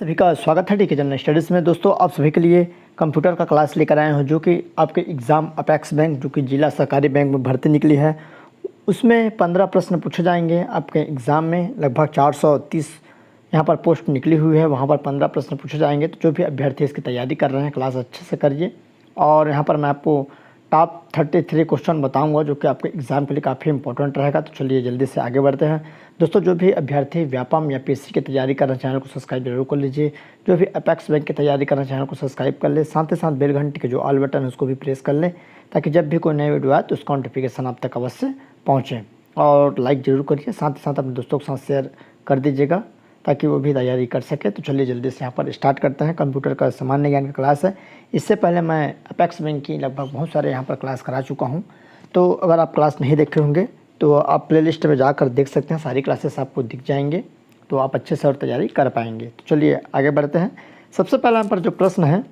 सभी का स्वागत है टीके जनरल स्टडीज़ में। दोस्तों, आप सभी के लिए कंप्यूटर का क्लास लेकर आए हैं जो कि आपके एग्ज़ाम अपेक्स बैंक जो कि जिला सहकारी बैंक में भर्ती निकली है, उसमें 15 प्रश्न पूछे जाएंगे। आपके एग्ज़ाम में लगभग 430 यहाँ पर पोस्ट निकली हुई है, वहाँ पर 15 प्रश्न पूछे जाएंगे। तो जो भी अभ्यर्थी इसकी तैयारी कर रहे हैं, क्लास अच्छे से करिए। और यहाँ पर मैं आपको टॉप 33 क्वेश्चन बताऊंगा जो कि आपके एग्ज़ाम के लिए काफ़ी इंपॉर्टेंट रहेगा। तो चलिए जल्दी से आगे बढ़ते हैं। दोस्तों, जो भी अभ्यर्थी व्यापम या पीएससी की तैयारी कर रहे हैं, चैनल को सब्सक्राइब जरूर कर लीजिए। जो भी अपेक्स बैंक की तैयारी कर रहे हैं, चैनल को सब्सक्राइब कर ले। साथ ही साथ बेल घंटी के जो ऑल बटन है उसको भी प्रेस कर लें, ताकि जब भी कोई नई वीडियो आए तो उसका नोटिफिकेशन आप तक अवश्य पहुँचे। और लाइक ज़रूर करिए, साथ ही साथ अपने दोस्तों के साथ शेयर कर दीजिएगा ताकि वो भी तैयारी कर सके। तो चलिए जल्दी से यहाँ पर स्टार्ट करते हैं। कंप्यूटर का सामान्य ज्ञान की क्लास है। इससे पहले मैं अपेक्स बैंक की लगभग बहुत सारे यहाँ पर क्लास करा चुका हूँ। तो अगर आप क्लास नहीं देखे होंगे तो आप प्लेलिस्ट में जाकर देख सकते हैं, सारी क्लासेस आपको दिख जाएंगे, तो आप अच्छे से और तैयारी कर पाएंगे। तो चलिए आगे बढ़ते हैं। सबसे पहला यहाँ पर जो प्रश्न है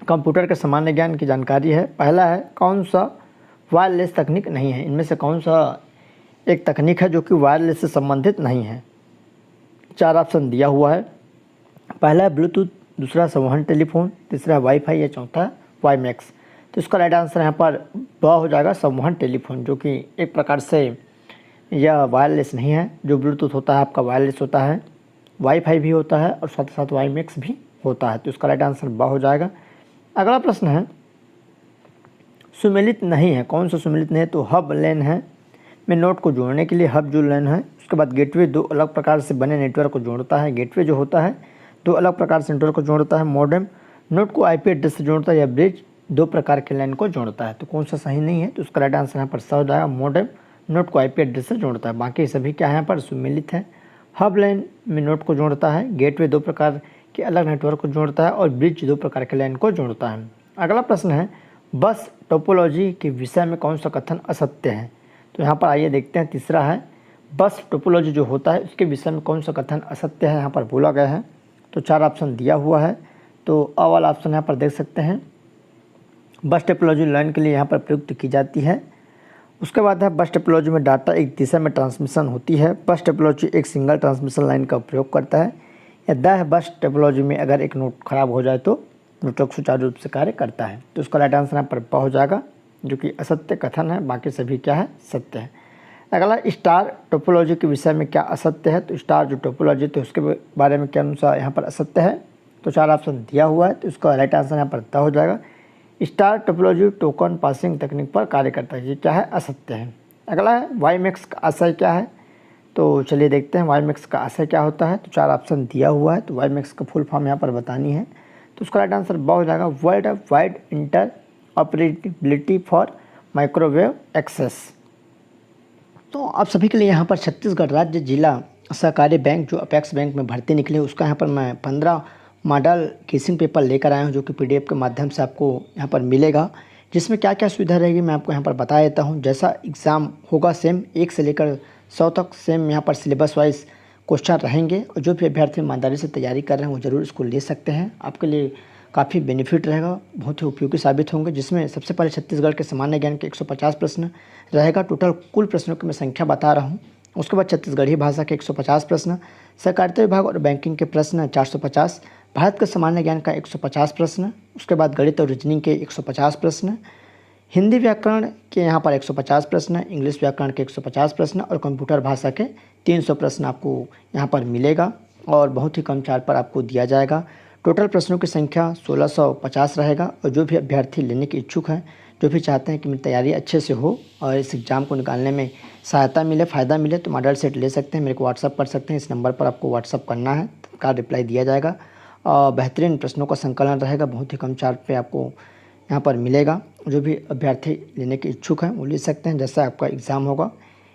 कंप्यूटर के सामान्य ज्ञान की जानकारी है। पहला है, कौन सा वायरलेस तकनीक नहीं है? इनमें से कौन सा एक तकनीक है जो कि वायरलेस से संबंधित नहीं है? 4 ऑप्शन दिया हुआ है। पहला है ब्लूटूथ, दूसरा संवहन टेलीफोन, तीसरा है वाईफाई या चौथा है वाईमैक्स। तो इसका राइट आंसर यहाँ पर ब हो जाएगा, संवहन टेलीफोन, जो कि एक प्रकार से यह वायरलेस नहीं है। जो ब्लूटूथ होता है आपका वायरलेस होता है, वाईफाई भी होता है और साथ ही साथ वाईमैक्स भी होता है। तो इसका राइट आंसर ब हो जाएगा। अगला प्रश्न है, सुमेलित नहीं है। कौन सा सुमेलित नहीं है? तो हब लेन है में नोट को जोड़ने के लिए हब जो लेन है। उसके बाद गेटवे, दो अलग प्रकार से बने नेटवर्क को जोड़ता है। गेटवे जो होता है दो अलग प्रकार से नेटवर्क को जोड़ता है। मॉडेम नोट को आईपी एड्रेस से जोड़ता है। या ब्रिज दो प्रकार के लाइन को जोड़ता है। तो कौन सा सही नहीं है? तो उसका राइट आंसर यहाँ पर सही हो जाएगा, मॉडेम नोट को आईपी एड्रेस से जोड़ता है। बाकी सभी क्या है यहाँ पर सुमेलित है। हब लाइन में नोट को जोड़ता है, गेटवे दो प्रकार के अलग नेटवर्क को जोड़ता है और ब्रिज दो प्रकार के लाइन को जोड़ता है। अगला प्रश्न है, बस टोपोलॉजी के विषय में कौन सा कथन असत्य है? तो यहाँ पर आइए देखते हैं। तीसरा है, बस टोपोलॉजी जो होता है उसके विषय में कौन सा कथन असत्य है यहाँ पर बोला गया है? तो 4 ऑप्शन दिया हुआ है। तो अ वाला ऑप्शन यहाँ पर देख सकते हैं, बस टोपोलॉजी लाइन के लिए यहाँ पर प्रयुक्त की जाती है। उसके बाद है, बस टोपोलॉजी में डाटा एक दिशा में ट्रांसमिशन होती है। बस टोपोलॉजी एक सिंगल ट्रांसमिशन लाइन का उपयोग करता है। या द है, बस टोपोलॉजी में अगर एक नोट खराब हो जाए तो नेटवर्क सुचारू रूप से कार्य करता है। तो उसका राइट आंसर यहाँ पर ब हो जाएगा, जो कि असत्य कथन है। बाकी सभी क्या है? सत्य है। अगला, स्टार टोपोलॉजी के विषय में क्या असत्य है? तो स्टार जो टोपोलॉजी तो उसके बारे में क्या अनुसार यहाँ पर असत्य है? तो 4 ऑप्शन दिया हुआ है। तो इसका राइट आंसर यहाँ पर द हो जाएगा। स्टार टोपोलॉजी टोकन पासिंग तकनीक पर कार्य करता है। ये क्या है? असत्य है। अगला है, वाईमैक्स का आशय क्या है? तो चलिए देखते हैं वाईमैक्स का आशय क्या होता है। तो 4 ऑप्शन दिया हुआ है। तो वाईमैक्स का फुल फॉर्म यहाँ पर बतानी है। तो उसका राइट आंसर ब हो जाएगा, world wide interoperability for microwave access. तो आप सभी के लिए यहाँ पर छत्तीसगढ़ राज्य जिला सहकारी बैंक जो अपेक्स बैंक में भर्ती निकले, उसका यहाँ पर मैं 15 मॉडल केसिंग पेपर लेकर आया हूँ, जो कि पीडीएफ के माध्यम से आपको यहाँ पर मिलेगा। जिसमें क्या क्या सुविधा रहेगी मैं आपको यहाँ पर बता देता हूँ। जैसा एग्ज़ाम होगा सेम 1 से लेकर 100 तक सेम यहाँ पर सिलेबस वाइज क्वेश्चन रहेंगे। और जो भी अभ्यर्थी ईमानदारी से तैयारी कर रहे हैं वो ज़रूर इसको ले सकते हैं। आपके लिए काफ़ी बेनिफिट रहेगा, बहुत ही उपयोगी साबित होंगे। जिसमें सबसे पहले छत्तीसगढ़ के सामान्य ज्ञान के 150 प्रश्न रहेगा। टोटल कुल प्रश्नों की मैं संख्या बता रहा हूँ। उसके बाद छत्तीसगढ़ी भाषा के 150 प्रश्न, सहकारिता विभाग और बैंकिंग के प्रश्न 450, भारत के सामान्य ज्ञान का 150 प्रश्न, उसके बाद गणित और रीजनिंग के 150 प्रश्न, हिंदी व्याकरण के यहाँ पर 150 प्रश्न, इंग्लिश व्याकरण के 150 प्रश्न और कंप्यूटर भाषा के 300 प्रश्न आपको यहाँ पर मिलेगा। और बहुत ही कम चार्ज पर आपको दिया जाएगा। टोटल प्रश्नों की संख्या 1650 रहेगा। और जो भी अभ्यर्थी लेने के इच्छुक हैं, जो भी चाहते हैं कि मेरी तैयारी अच्छे से हो और इस एग्ज़ाम को निकालने में सहायता मिले, फ़ायदा मिले, तो मॉडल सेट ले सकते हैं। मेरे को व्हाट्सअप कर सकते हैं। इस नंबर पर आपको व्हाट्सअप करना है, का रिप्लाई दिया जाएगा। और बेहतरीन प्रश्नों का संकलन रहेगा, बहुत ही कम चार्ज पे आपको यहाँ पर मिलेगा। जो भी अभ्यर्थी लेने के इच्छुक हैं वो ले सकते हैं। जैसा आपका एग्ज़ाम होगा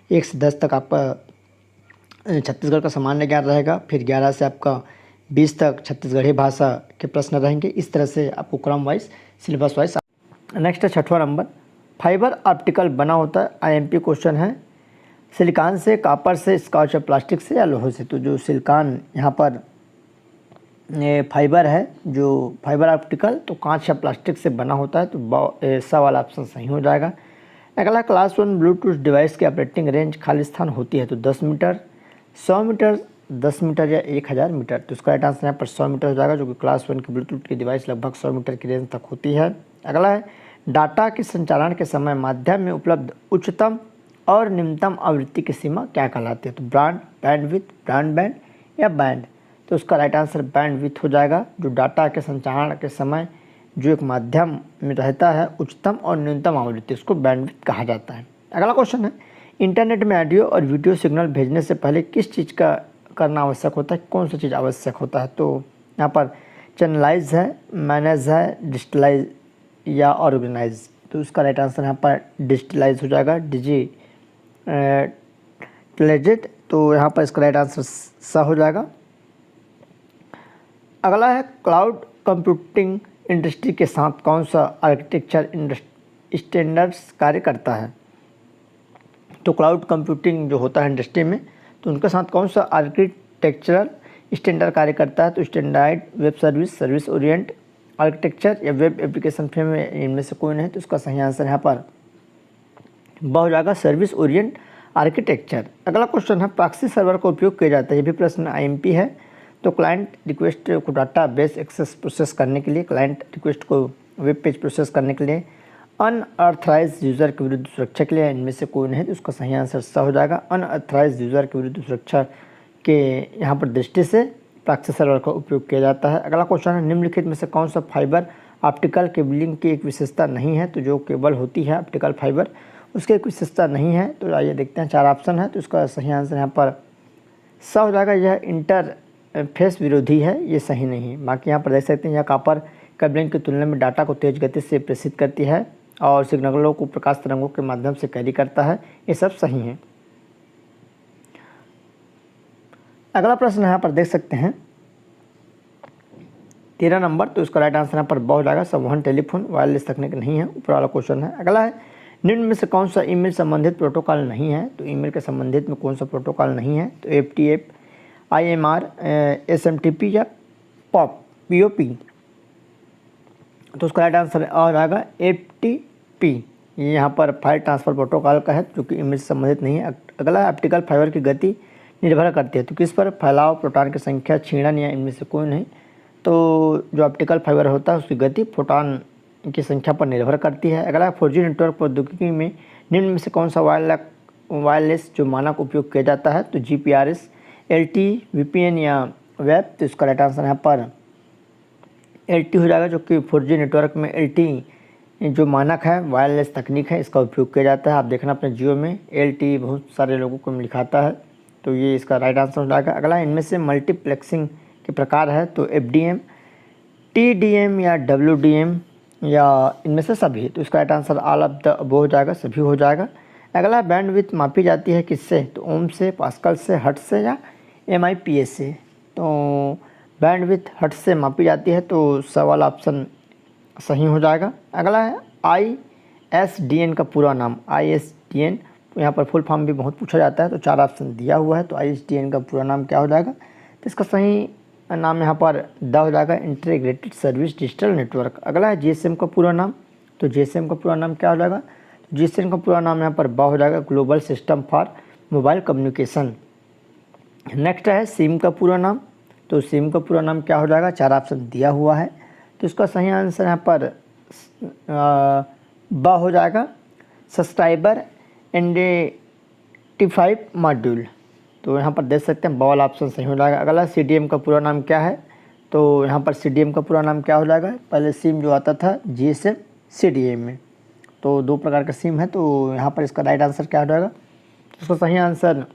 1 से 10 तक आपका छत्तीसगढ़ का सामान्य ज्ञान रहेगा। फिर 11 से आपका 20 तक छत्तीसगढ़ी भाषा के प्रश्न रहेंगे। इस तरह से आपको क्रम वाइज सिलेबस वाइज। नेक्स्ट है 6वां नंबर, फाइबर ऑप्टिकल बना होता है। आईएमपी क्वेश्चन है, सिलिकॉन से, कॉपर से, स्कॉच या प्लास्टिक से या लोहे से? तो जो सिलिकॉन यहाँ पर फाइबर है, जो फाइबर ऑप्टिकल, तो कांच या प्लास्टिक से बना होता है। तो ऐसा वाला ऑप्शन सही हो जाएगा। अगला, क्लास 1 ब्लूटूथ डिवाइस की ऑपरेटिंग रेंज खालिस्तान होती है। तो 10 मीटर, 100 मीटर, 10 मीटर या 1000 मीटर। तो इसका राइट आंसर यहाँ पर 100 मीटर हो जाएगा, जो कि क्लास 1 की ब्लूटूथ की डिवाइस लगभग 100 मीटर की रेंज तक होती है। अगला है डाटा के संचारण के समय माध्यम में उपलब्ध उच्चतम और निम्नतम आवृत्ति की सीमा क्या कहलाती है। तो ब्रॉड बैंडविड्थ, ब्रॉडबैंड या बैंड। तो उसका राइट आंसर बैंडविड्थ हो जाएगा, जो डाटा के संचारण के समय जो एक माध्यम में रहता है उच्चतम और न्यूनतम आवृत्ति, उसको बैंडविड्थ कहा जाता है। अगला क्वेश्चन है इंटरनेट में ऑडियो और वीडियो सिग्नल भेजने से पहले किस चीज़ का करना आवश्यक होता है, कौन सा चीज़ आवश्यक होता है। तो यहाँ पर चैनलाइज है, मैनेज है, डिजिटलाइज या ऑर्गेनाइज। तो उसका राइट आंसर यहाँ पर डिजिटलाइज हो जाएगा, डिजिटलाइज्ड। तो यहाँ पर इसका राइट आंसर सा हो जाएगा। अगला है क्लाउड कंप्यूटिंग इंडस्ट्री के साथ कौन सा आर्किटेक्चर स्टैंडर्ड्स कार्य करता है। तो क्लाउड कंप्यूटिंग जो होता है इंडस्ट्री में, तो उनके साथ कौन सा आर्किटेक्चरल स्टैंडर्ड कार्य करता है। तो standard web service, service Orient architecture या वेब एप्लीकेशन फ्रेम, इनमें से कोई नहीं। तो इसका सही आंसर यहाँ पर ब हो जाएगा, सर्विस ओरिएंट आर्किटेक्चर। अगला क्वेश्चन है प्रॉक्सी सर्वर का उपयोग किया जाता है। ये भी प्रश्न आईएमपी है। तो क्लाइंट रिक्वेस्ट को डाटा बेस एक्सेस प्रोसेस करने के लिए, क्लाइंट रिक्वेस्ट को वेब पेज प्रोसेस करने के लिए, अनऑथराइज यूज़र के विरुद्ध सुरक्षा के लिए, इनमें से कोई नहीं। तो उसका सही आंसर सा हो जाएगा, अनऑथराइज यूज़र के विरुद्ध सुरक्षा के यहाँ पर दृष्टि से प्रॉक्सी सर्वर का उपयोग किया जाता है। अगला क्वेश्चन है निम्नलिखित में से कौन सा फाइबर ऑप्टिकल केबलिंग की एक विशेषता नहीं है। तो जो केबल होती है ऑप्टिकल फाइबर, उसकी एक विशेषता नहीं है। तो आइए देखते हैं, 4 ऑप्शन है। तो इसका सही आंसर यहाँ पर सा हो जाएगा, यह इंटरफेस विरोधी है, ये सही नहीं है। बाकी यहाँ पर देख सकते हैं यह कॉपर केबलिंग की तुलना में डाटा को तेज गति से प्रेषित करती है और सिग्नलों को प्रकाश तरंगों के माध्यम से कैरी करता है, ये सब सही है। अगला प्रश्न यहाँ पर देख सकते हैं 13 नंबर। तो इसका राइट आंसर यहाँ पर ब हो जाएगा, संवहन टेलीफोन वायरलेस तकनीक नहीं है, ऊपर वाला क्वेश्चन है। अगला है निम्न में से कौन सा ईमेल संबंधित प्रोटोकॉल नहीं है। तो ईमेल के संबंधित में कौन सा प्रोटोकॉल नहीं है। तो FTP, IMR, SMTP या POP। तो उसका राइट आंसर आ जाएगा FTP। ये यहाँ पर फाइल ट्रांसफ़र प्रोटोकॉल का है, जो कि ईमेल से संबंधित नहीं है। अगला ऑप्टिकल फाइबर की गति निर्भर करती है। तो किस पर, फैलाव, प्रोटॉन की संख्या, छीणन या इनमें से कोई नहीं। तो जो ऑप्टिकल फाइबर होता है उसकी गति फोटॉन की संख्या पर निर्भर करती है। अगला 4G नेटवर्क प्रौद्योगिकी में निम्न में से कौन सा वायरलेस जो मानक उपयोग किया जाता है। तो GPRS, LTE, VPN या वेब। तो इसका राइट आंसर यहाँ पर LTE हो जाएगा, जो कि 4G नेटवर्क में LTE जो मानक है, वायरलेस तकनीक है, इसका उपयोग किया जाता है। आप देखना अपने जियो में LTE बहुत सारे लोगों को लिखाता है, तो ये इसका राइट आंसर हो जाएगा। अगला इनमें से मल्टीप्लेक्सिंग के प्रकार है। तो FDM, TDM या WDM या इनमें से सभी। तो इसका right answer all of the above हो जाएगा, सभी हो जाएगा। अगला बैंडविड्थ मापी जाती है किससे। तो ओम से, पास्कल से, हर्ट्ज से या MIPS से। तो बैंडविड्थ हर्ट्ज से मापी जाती है, तो सवाल ऑप्शन सही हो जाएगा। अगला है ISDN का पूरा नाम, ISDN। तो यहाँ पर फुल फॉर्म भी बहुत पूछा जाता है, तो 4 ऑप्शन दिया हुआ है। तो ISDN का पूरा नाम क्या हो जाएगा। तो इसका सही नाम यहाँ पर द हो जाएगा, इंटीग्रेटेड सर्विस डिजिटल नेटवर्क। अगला है GSM का पूरा नाम। तो GSM का पूरा नाम क्या हो जाएगा। तो GSM का पूरा नाम यहाँ पर ब हो जाएगा, global system for mobile communication. Next है सिम का पूरा नाम। तो सिम का पूरा नाम क्या हो जाएगा, 4 ऑप्शन दिया हुआ है। तो इसका सही आंसर यहाँ पर ब हो जाएगा, सब्सक्राइबर आइडेंटिफाई मॉड्यूल। तो यहाँ पर देख सकते हैं बॉल ऑप्शन सही हो जाएगा। अगला CDM का पूरा नाम क्या है। तो यहाँ पर CDM का पूरा नाम क्या हो जाएगा। पहले सिम जो आता था GSM CDM में, तो 2 प्रकार का सिम है। तो यहाँ पर इसका राइट आंसर क्या हो जाएगा। तो उसका सही आंसर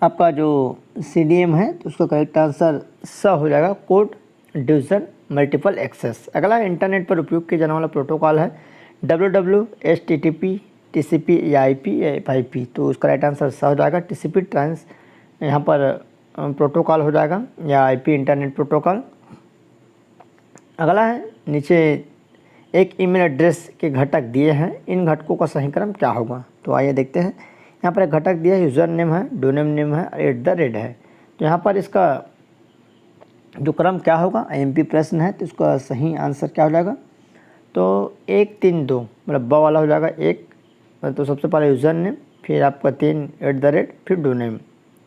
आपका जो CDM है, तो उसका करेक्ट आंसर स हो जाएगा, कोड डिवीज़न मल्टीपल एक्सेस। अगला इंटरनेट पर उपयोग किया जाने वाला प्रोटोकॉल है WWW, HTTP, TCP या IP या FIP। तो उसका राइट आंसर सा हो जाएगा, TCP ट्रांस यहाँ पर प्रोटोकॉल हो जाएगा, या IP इंटरनेट प्रोटोकॉल। अगला है नीचे एक ईमेल एड्रेस के घटक दिए हैं, इन घटकों का सही क्रम क्या होगा। तो आइए देखते हैं। यहाँ पर एक घटक दिया है, यूज़र नेम है, डोमेन नेम है, @ है। तो यहाँ पर इसका जो क्रम क्या होगा, IMP प्रश्न है, तो इसका सही आंसर क्या हो जाएगा। तो 1 3 2 मतलब ब वाला हो जाएगा। 1 तो सबसे पहले यूज़र नेम, फिर आपका 3 @ फिर डोमेन।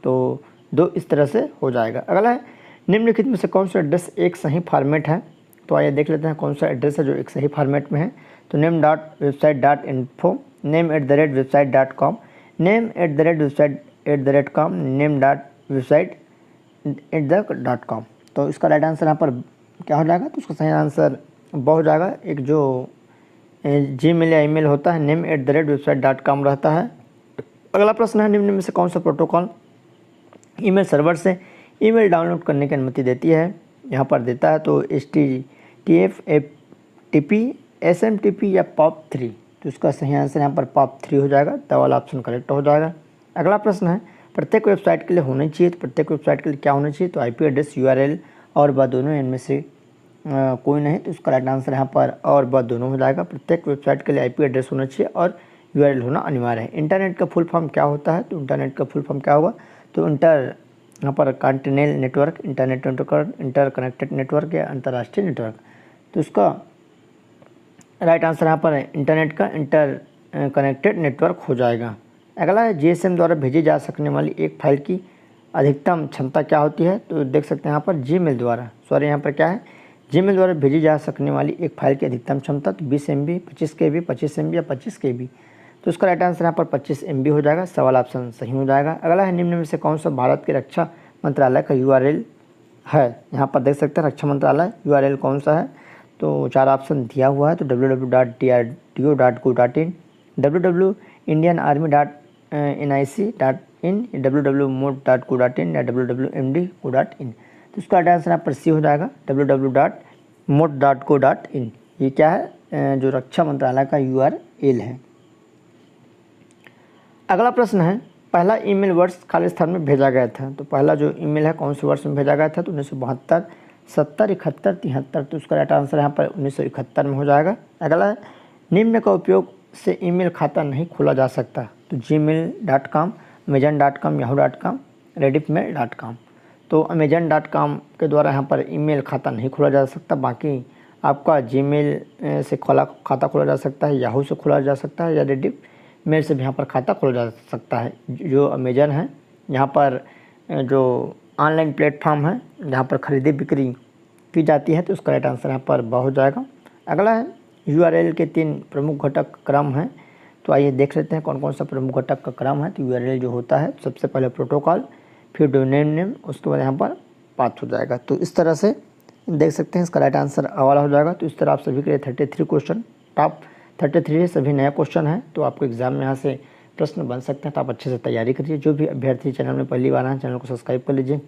तो 2 इस तरह से हो जाएगा। अगला है निम्नलिखित में से कौन सा एड्रेस एक सही फॉर्मेट है। तो आइए देख लेते हैं कौन सा एड्रेस है जो एक सही फॉर्मेट में है। तो name.website.info, name@website.com, name@website@com, name.website@com। तो इसका राइट आंसर यहाँ पर क्या हो जाएगा, तो उसका सही आंसर ब हो जाएगा। एक जो जीमेल या ईमेल होता है name@website.com रहता है। अगला प्रश्न है निम्न में से कौन सा प्रोटोकॉल ईमेल सर्वर से ईमेल डाउनलोड करने की अनुमति देती है। यहाँ पर देता है तो HTTP, FTP, SMTP या POP3। तो इसका सही आंसर यहाँ पर POP3 हो जाएगा। तो वाला ऑप्शन करेक्ट हो जाएगा। अगला प्रश्न है प्रत्येक वेबसाइट के लिए होना चाहिए, तो प्रत्येक वेबसाइट के लिए क्या होना चाहिए, तो IP एड्रेस, URL और व दोनों, इनमें से कोई नहीं। तो इसका राइट आंसर यहाँ पर और व दोनों हो जाएगा। प्रत्येक वेबसाइट के लिए IP एड्रेस होना चाहिए और URL होना अनिवार्य है। इंटरनेट का फुल फॉर्म क्या होता है, तो इंटरनेट का फुल फॉर्म क्या होगा, तो यहाँ पर continental network, internet network, interconnected network या अंतर्राष्ट्रीय नेटवर्क। तो इसका राइट आंसर यहाँ पर इंटरनेट का इंटर कनेक्टेड नेटवर्क हो जाएगा। अगला है GSM द्वारा भेजी जा सकने वाली एक फाइल की अधिकतम क्षमता क्या होती है। तो देख सकते हैं यहाँ पर Gmail द्वारा, सॉरी यहाँ पर क्या है, Gmail द्वारा भेजी जा सकने वाली एक फाइल की अधिकतम क्षमता तो 20 MB, 25 KB, 25 MB या 25 KB। तो इसका राइट आंसर यहाँ पर 25 MB हो जाएगा। सवाल ऑप्शन सही हो जाएगा। अगला है निम्न में से कौन सा भारत के रक्षा मंत्रालय का URL है। यहाँ पर देख सकते हैं रक्षा मंत्रालय URL कौन सा है, तो 4 ऑप्शन दिया हुआ है। तो www.drdo.go.in, www.indianarmy.nic.in, www.mod.go.in या www.md.go.in। तो इसका राइट आंसर यहाँ पर C हो जाएगा, www.mod.go.in। ये क्या है, जो रक्षा मंत्रालय का URL है। अगला प्रश्न है पहला ईमेल वर्ष खालिस्तान में भेजा गया था। तो पहला जो ईमेल है कौन से वर्ष में भेजा गया था, तो 1972, 70, 71, 73। तो उसका राइट आंसर यहाँ पर 1971 में हो जाएगा। अगला है निम्न का उपयोग से ईमेल खाता नहीं खोला जा सकता। तो gmail.com, amazon.com, yahoo.com, rediffmail.com। तो amazon.com के द्वारा यहाँ पर ईमेल खाता नहीं खोला जा सकता। बाकी आपका जीमेल से खाता खोला जा सकता है, याहू से खोला जा सकता है या रेडिफ मेल से भी यहाँ पर खाता खोला जा सकता है। जो अमेजन है यहाँ पर जो ऑनलाइन प्लेटफॉर्म है जहाँ पर खरीदी बिक्री की जाती है। तो उसका राइट आंसर यहाँ पर ब हो जाएगा। अगला है URL के 3 प्रमुख घटक क्रम हैं। तो आइए देख लेते हैं कौन कौन सा प्रमुख घटक का क्रम है। तो URL जो होता है सबसे पहले प्रोटोकॉल, फिर डोमेन नेम, उसके बाद यहाँ पर पाथ हो जाएगा। तो इस तरह से देख सकते हैं इसका राइट आंसर अ वाला हो जाएगा। तो इस तरह आप सभी के लिए 33 क्वेश्चन, टॉप 33 सभी नया क्वेश्चन है। तो आपको एग्जाम में यहाँ से प्रश्न बन सकते हैं। तो आप अच्छे से तैयारी करिए। जो भी अभ्यर्थी चैनल में पहली बार आए चैनल को सब्सक्राइब कर लीजिए